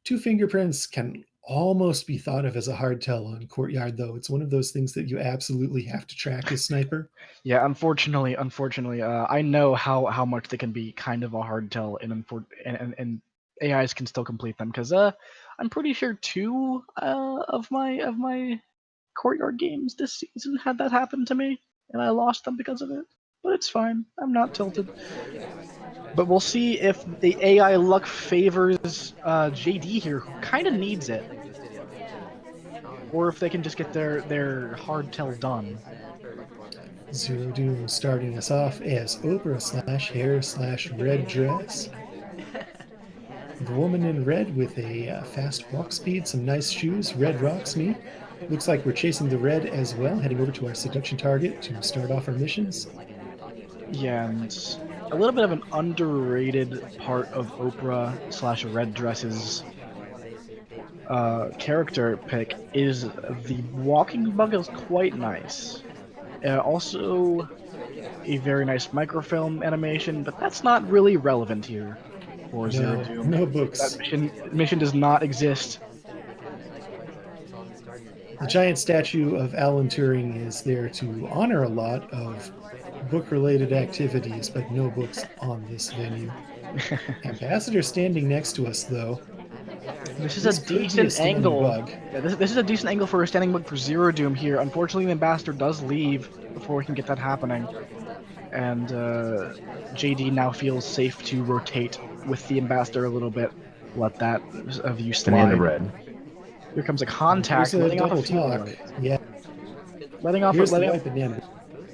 2 fingerprints can almost be thought of as a hard tell on Courtyard, though. It's one of those things that you absolutely have to track as sniper. Yeah, unfortunately, I know how much they can be kind of a hard tell, and AIs can still complete them because I'm pretty sure 2 of my Courtyard games this season had that happen to me, and I lost them because of it. But it's fine. I'm not tilted. But we'll see if the AI luck favors JD here, who kind of needs it, or if they can just get their hard tell done. Zerodoom starting us off as Oprah/hair/red dress. The woman in red with a fast walk speed, some nice shoes, red rocks me. Looks like we're chasing the red as well, heading over to our seduction target to start off our missions. Yeah, and a little bit of an underrated part of Oprah/Red Dress's character pick is the walking bug is quite nice. Also, a very nice microfilm animation, but that's not really relevant here for Zero Doom. No That books. mission does not exist. The giant statue of Alan Turing is there to honor a lot of book-related activities, but no books on this venue. Ambassador standing next to us, though. This is This a could be a decent standing angle. bug. Yeah, this is a decent angle for a standing bug for Zero Doom here. Unfortunately, the Ambassador does leave before we can get that happening. And JD now feels safe to rotate with the Ambassador a little bit. Let that view slide. Here comes a contact, Here's a letting off a double few talk. lowlights. Yeah, Here's the wipe and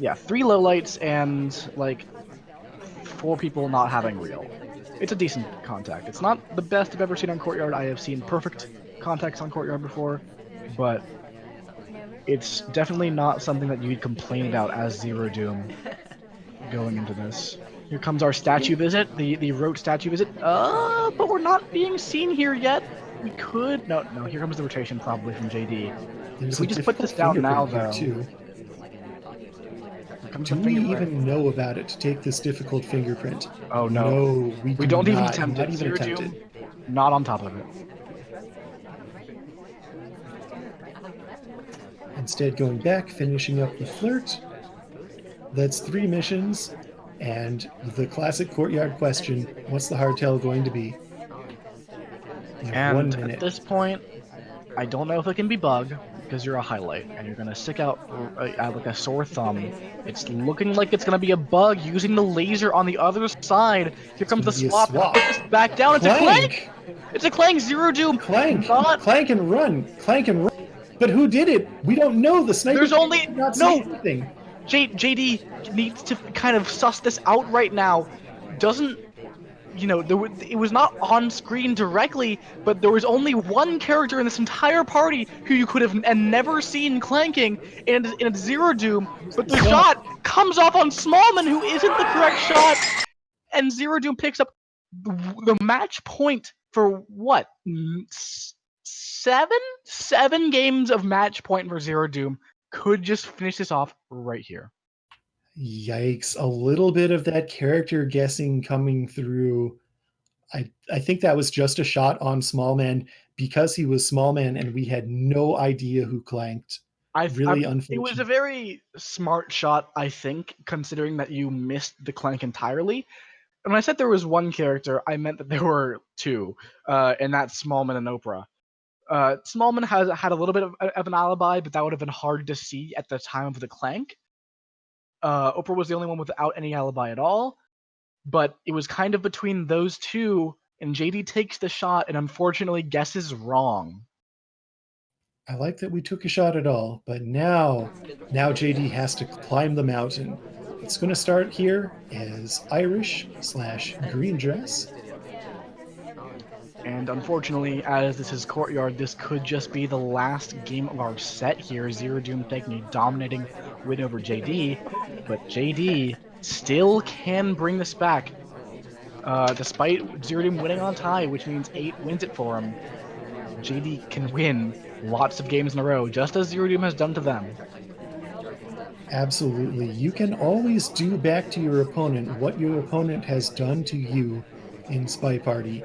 yeah, 3 lowlights and like 4 people not having real. It's a decent contact. It's not the best I've ever seen on Courtyard. I have seen perfect contacts on Courtyard before, but it's definitely not something that you'd complain about as Zero Doom going into this. Here comes our statue visit, the rote statue visit. But we're not being seen here yet. We could no. Here comes the rotation probably from JD. There's If we a just put this difficult down now, fingerprint here, though, too. here comes Do the we fingerprint. even know about it to take this difficult fingerprint? Oh no, No, we do don't even not. attempt Not it. even Zero attempt Doom, it. not on top of it. Instead, going back, finishing up the flirt. That's 3 missions, and the classic Courtyard question, what's the hardtail going to be? You have 1 And minute. at this point, I don't know if it can be bug because you're a highlight and you're gonna stick out like a sore thumb. It's looking like it's gonna be a bug using the laser on the other side. Here comes the Gonna be a swap. swap. Put this back down. It's a clank. It's a clank. Zero Doom. Clank! Not. Clank and run! Clank and run! But who did it? We don't know. The sniper There's only did not see no. anything. JD needs to kind of suss this out right now. Doesn't it was not on screen directly, but there was only one character in this entire party who you could have never seen clanking in a Zero Doom, but the shot comes off on Smallman, who isn't the correct shot, and Zero Doom picks up the match point for what? 7 games of match point for Zero Doom. Could just finish this off right here. Yikes. A little bit of that character guessing coming through. I think that was just a shot on Smallman because he was Smallman and we had no idea who clanked. Really It was a unfortunate. very smart shot, I think, considering that you missed the clank entirely. And when I said there was one character, I meant that there were two, and that's Smallman and Oprah. Smallman had a little bit of an alibi, but that would have been hard to see at the time of the clank. Oprah was the only one without any alibi at all, but it was kind of between those two, and JD takes the shot and unfortunately guesses wrong. I like that we took a shot at all, but now JD has to climb the mountain. It's going to start here as Irish/green dress. And unfortunately, as this is Courtyard, this could just be the last game of our set here. Zerodoom taking a dominating win over JD, but JD still can bring this back. Despite Zerodoom winning on tie, which means 8 wins it for him, JD can win lots of games in a row, just as Zerodoom has done to them. Absolutely. You can always do back to your opponent what your opponent has done to you in Spy Party.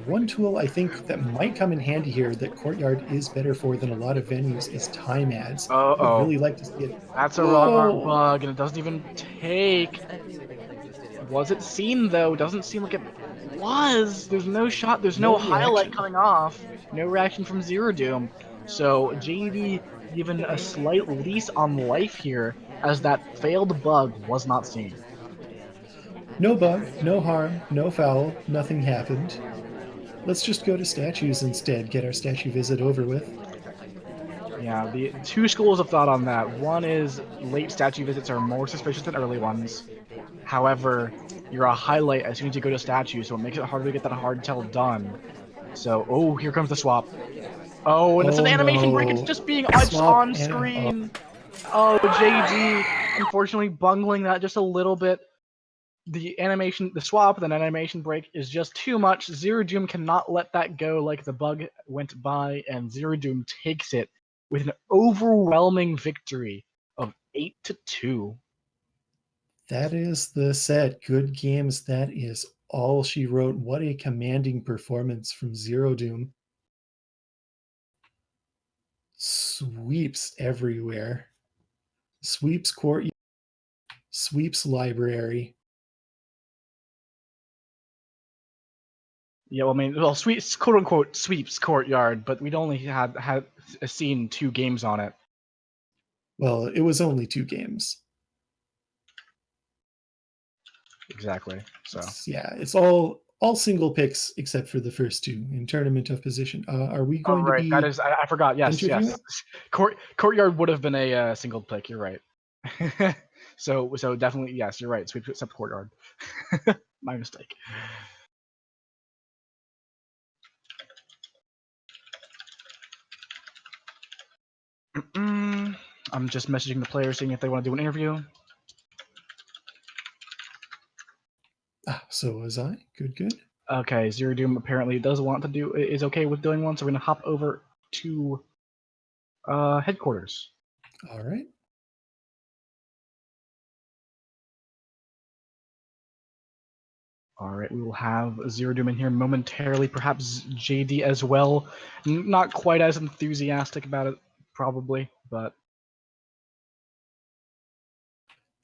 One tool I think that might come in handy here that Courtyard is better for than a lot of venues is time ads. I would Uh-oh. really like to see it. That's a wrong arm Oh, bug, and it doesn't even take. Was it seen, though? Doesn't seem like it was. There's no shot. There's no no highlight reaction. coming off. No reaction from Zerodoom. So JD given a slight lease on life here, as that failed bug was not seen. No bug, no harm, no foul, nothing happened. Let's just go to statues instead, get our statue visit over with. Yeah, the two schools of thought on that. One is late statue visits are more suspicious than early ones. However, you're a highlight as soon as you go to statue, so it makes it harder to get that hard tell done. So, oh, here comes the swap. Oh, and it's an Oh animation break. It's no. just being it's Swap on and screen. Oh, JD, unfortunately bungling that just a little bit. The swap, then animation break is just too much. Zero Doom cannot let that go like the bug went by, and Zero Doom takes it with an overwhelming victory of 8-2. that is the set. Good games. That is all she wrote. What a commanding performance from Zero Doom. Sweeps everywhere. Sweeps court, sweeps library. Yeah, well, I mean, well, sweeps, quote unquote, sweeps courtyard, but we'd only had seen 2 games on it. Well, it was only 2 games. Exactly. So. Yeah, it's all single picks except for the first 2 in Tournament of Position. Are we Oh going to right, that be is. I forgot. Yes, interviewing? yes. Courtyard would have been a single pick. You're right. So definitely yes. You're right. Sweep except courtyard. My mistake. I'm just messaging the players seeing if they want to do an interview. So was I. Good. Okay, Zero Doom apparently does want to do is okay with doing one, so we're gonna hop over to headquarters. All right. All right, we will have Zero Doom in here momentarily. Perhaps JD as well. Not quite as enthusiastic about it, probably, but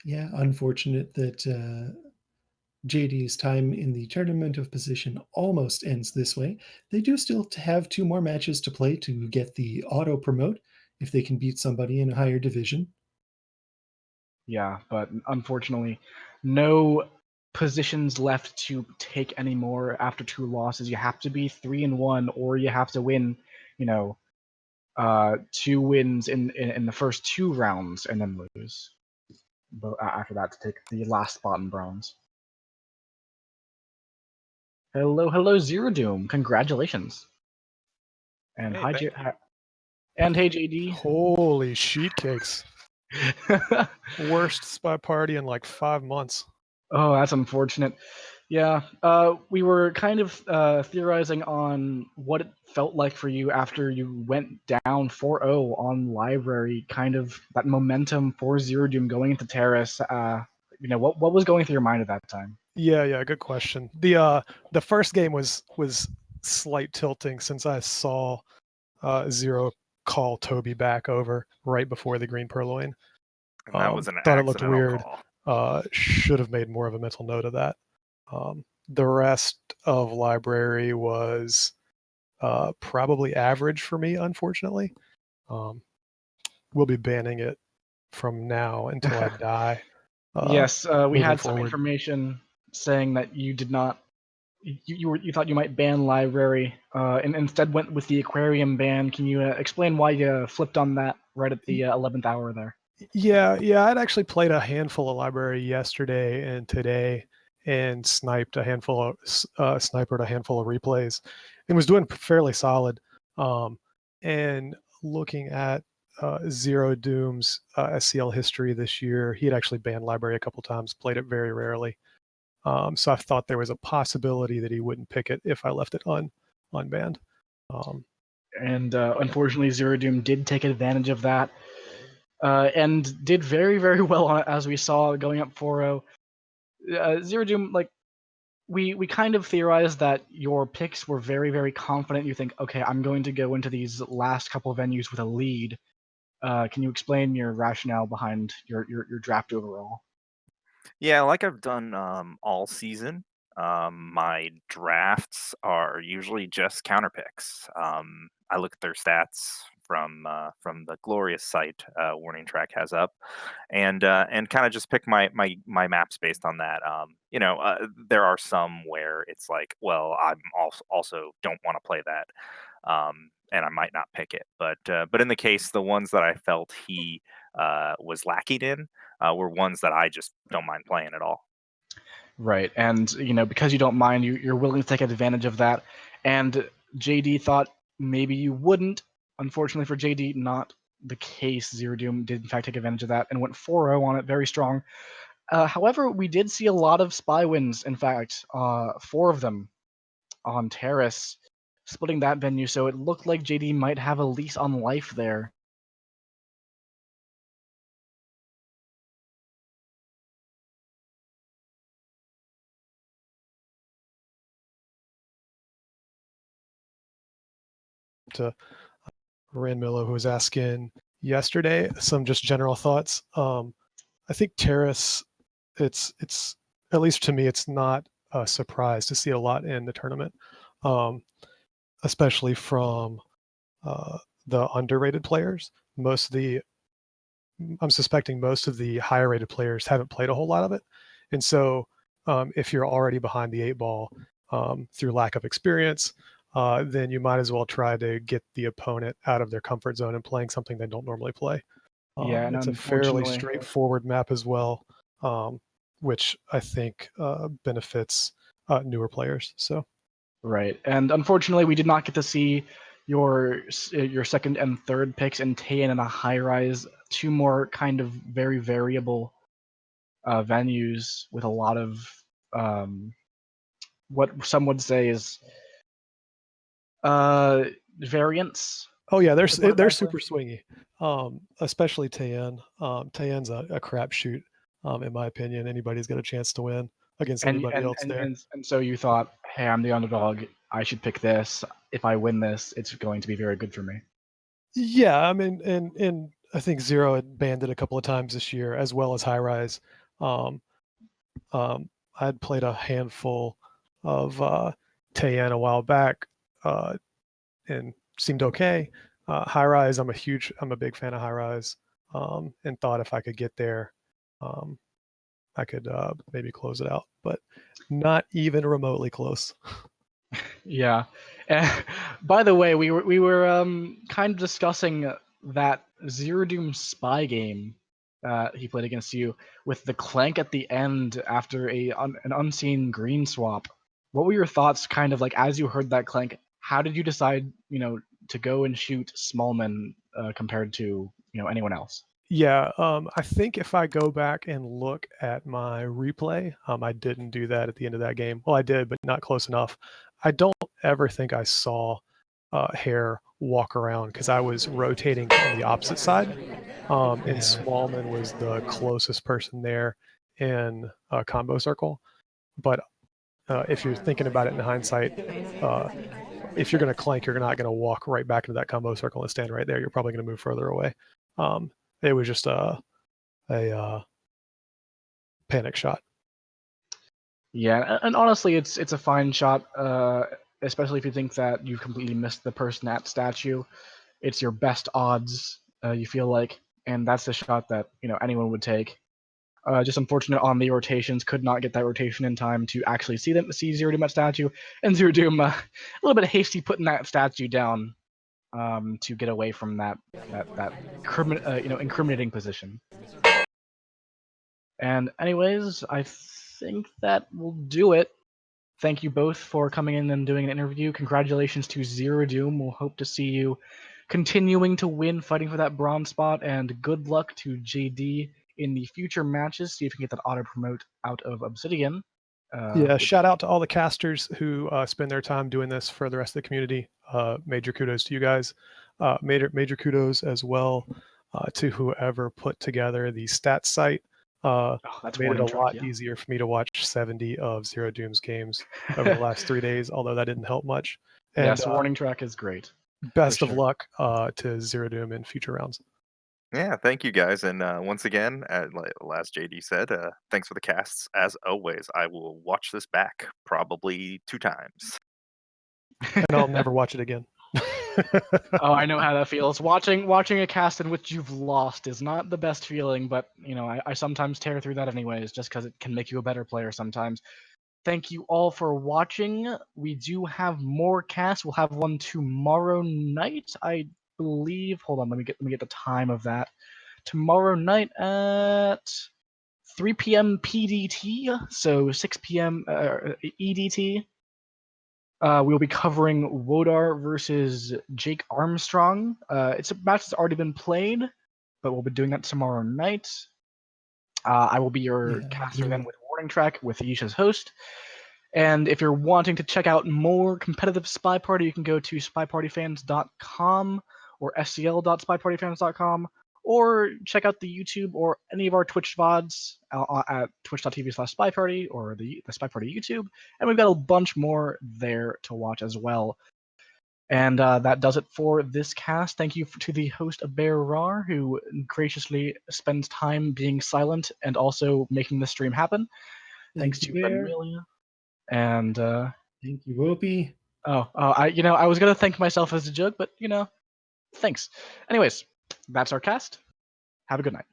Yeah, unfortunate that JD's time in the Tournament of Position almost ends this way. They do still have 2 more matches to play to get the auto promote if they can beat somebody in a higher division. yeah, but unfortunately, no positions left to take anymore after 2 losses. You have to be 3-1, or you have to win, you know, 2 wins in the first 2 rounds and then lose. But after that, to take the last spot in bronze. Hello, Zero Doom. Congratulations. And Hey, hey, JD. holy sheet cakes. Worst spy party in like 5 months. Oh, that's unfortunate. Yeah, we were kind of theorizing on what it felt like for you after you went down 4-0 on Library, kind of that momentum for Zero Doom going into Terrace. What was going through your mind at that time? Yeah, good question. The first game was slight tilting since I saw Zero call Toby back over right before the green purloin. And that was an Thought it looked accidental weird. call. Should have made more of a mental note of that. The rest of Library was probably average for me, unfortunately. We'll be banning it from now until I die. Yes, we moving had some forward. information saying that you did not. You thought you might ban Library, and instead went with the Aquarium ban. Can you explain why you flipped on that right at the 11th hour there? Yeah, I'd actually played a handful of Library yesterday and today, and sniped a handful of snipered a handful of replays, and was doing fairly solid. And looking at Zero Doom's SCL history this year, he had actually banned Library a couple times, played it very rarely. So I thought there was a possibility that he wouldn't pick it if I left it unbanned. And unfortunately, Zero Doom did take advantage of that, and did very, very well on it, as we saw going up 4-0. Zero Doom, like, we kind of theorized that your picks were very, very confident. You think, okay, I'm going to go into these last couple of venues with a lead. Can you explain your rationale behind your draft overall? Yeah, like I've done all season, my drafts are usually just counter picks. I look at their stats from the glorious site Warning Track has up, and kind of just pick my maps based on that. There are some where it's like, well, I'm also don't want to play that, and I might not pick it. But in the case, the ones that I felt he was lacking in were ones that I just don't mind playing at all. Right, and because you don't mind, you're willing to take advantage of that. And JD thought maybe you wouldn't. Unfortunately for JD, not the case. Zero Doom did in fact take advantage of that and went 4-0 on it, very strong. However, we did see a lot of spy wins. In fact, 4 of them on Terrace, splitting that venue. So it looked like JD might have a lease on life there. To Rand Miller, who was asking yesterday, some just general thoughts. I think Terrace, it's at least to me, it's not a surprise to see a lot in the tournament, especially from the underrated players. I'm suspecting most of the higher rated players haven't played a whole lot of it, and so if you're already behind the 8 ball through lack of experience, then you might as well try to get the opponent out of their comfort zone and playing something they don't normally play. Yeah, and It's a fairly unfortunately, straightforward map as well, which I think benefits newer players. So right, and unfortunately, we did not get to see your second and third picks in Tayan and a high rise. 2 more kind of very variable venues with a lot of what some would say is variance. oh yeah, To put it they're nicely. super swingy, especially Tayan. Tayan's a crapshoot, in my opinion. Anybody's got a chance to win against And anybody and else and there. and so you thought, hey, I'm the underdog. I should pick this. If I win this, it's going to be very good for me. Yeah, I mean, and I think Zero had banned it a couple of times this year, as well as High Rise. Um, I'd played a handful of Tayan a while back, and seemed okay. High Rise, I'm a big fan of High Rise, and thought if I could get there, um, I could maybe close it out, but not even remotely close. Yeah. By the way, we were kind of discussing that Zero Doom spy game he played against you with the clank at the end after an unseen green swap. What were your thoughts, kind of like as you heard that clank? How did you decide, to go and shoot Smallman compared to anyone else? Yeah, I think if I go back and look at my replay, I didn't do that at the end of that game. Well, I did, but not close enough. I don't ever think I saw Hare walk around because I was rotating on the opposite side, and Yeah. Smallman was the closest person there in a combo circle. But if you're thinking about it in hindsight, if you're going to clank, you're not going to walk right back into that combo circle and stand right there. You're probably going to move further away. It was just a panic shot. Yeah, and honestly, it's a fine shot, especially if you think that you've completely missed the person at statue. It's your best odds, you feel like, and that's the shot that anyone would take. Just unfortunate on the rotations, could not get that rotation in time to actually see Zero Doom at statue, and Zero Doom a little bit hasty putting that statue down to get away from that incriminating position. And anyways, I think that will do it. Thank you both for coming in and doing an interview. Congratulations to Zero Doom. We'll hope to see you continuing to win, fighting for that bronze spot, and good luck to JD in the future matches. See if you can get that auto promote out of Obsidian. Yeah, shout out to all the casters who spend their time doing this for the rest of the community. Major kudos to you guys. Major kudos as well to whoever put together the stats site. That's made it a lot yeah. easier for me to watch 70 of Zero Doom's games over the last 3 days, although that didn't help much. And yes, warning track is great. best of luck to Zero Doom in future rounds. Yeah, thank you guys. And once again, as JD said, thanks for the casts. As always, I will watch this back probably 2 times. And I'll never watch it again. Oh, I know how that feels. Watching a cast in which you've lost is not the best feeling, but I sometimes tear through that anyways, just because it can make you a better player sometimes. Thank you all for watching. We do have more casts. We'll have one tomorrow night, I believe. Hold on, let me get the time of that. Tomorrow night at 3 p.m. PDT, so 6 p.m. EDT. We'll be covering Wodar versus Jake Armstrong. It's a match that's already been played, but we'll be doing that tomorrow night. I will be your caster then with Warning Track with Yisha's host. And if you're wanting to check out more competitive Spy Party, you can go to spypartyfans.com or scl.spypartyfans.com, or check out the YouTube or any of our Twitch VODs at twitch.tv/spyparty or the Spy Party YouTube. And we've got a bunch more there to watch as well. And that does it for this cast. Thank you to the host of Bear Rar, who graciously spends time being silent and also making the stream happen. Thanks to Amelia. And thank you, Whoopi. I was gonna thank myself as a joke, but thanks. Anyways, that's our cast. Have a good night.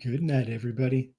Good night, everybody.